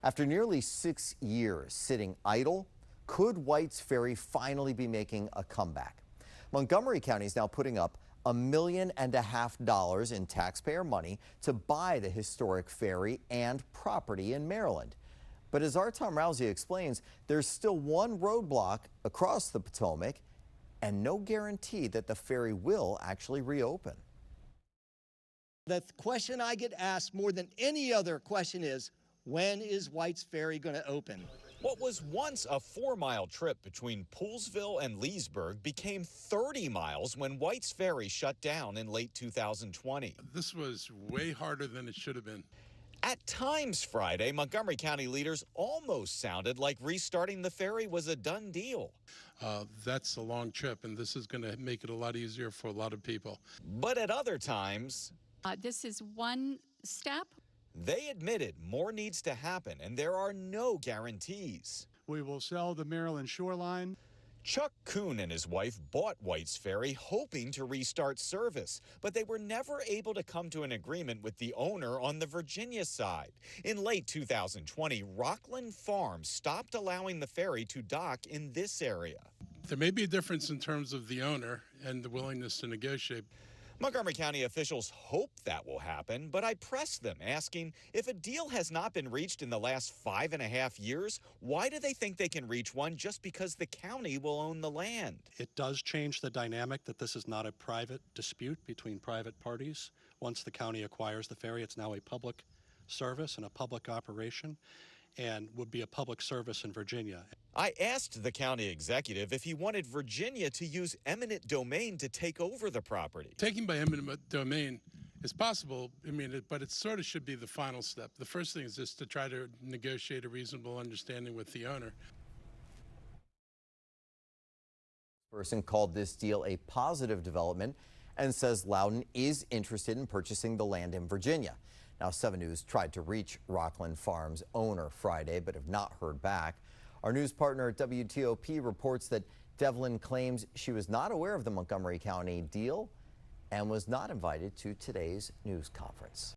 After nearly 6 years sitting idle, could White's Ferry finally be making a comeback? Montgomery County is now putting up $1.5 million in taxpayer money to buy the historic ferry and property in Maryland. But as our Tom Rousey explains, there's still one roadblock across the Potomac and no guarantee that the ferry will actually reopen. The question I get asked more than any other question is, when is White's Ferry going to open? What was once a 4-mile trip between Poolesville and Leesburg became 30 miles when White's Ferry shut down in late 2020. This was way harder than it should have been. At times Friday, Montgomery County leaders almost sounded like restarting the ferry was a done deal. That's a long trip, and this is going to make it a lot easier for a lot of people. But at other times, this is one step. They admitted more needs to happen, and there are no guarantees. We will sell the Maryland shoreline. Chuck Kuhn and his wife bought White's Ferry hoping to restart service, but they were never able to come to an agreement with the owner on the Virginia side. In late 2020, Rockland Farms stopped allowing the ferry to dock in this area. There may be a difference in terms of the owner and the willingness to negotiate. Montgomery County officials hope that will happen, but I pressed them, asking if a deal has not been reached in the last 5.5 years, why do they think they can reach one just because the county will own the land? It does change the dynamic that this is not a private dispute between private parties. Once the county acquires the ferry, it's now a public service and a public operation, and would be a public service in Virginia. I asked the county executive if he wanted Virginia to use eminent domain to take over the property. Taking by eminent domain is possible, but it sort of should be the final step. The first thing is just to try to negotiate a reasonable understanding with the owner. Person called this deal a positive development and says Loudon is interested in purchasing the land in Virginia. Now, 7 News tried to reach Rockland Farms owner Friday, but have not heard back. Our news partner at WTOP reports that Devlin claims she was not aware of the Montgomery County deal and was not invited to today's news conference.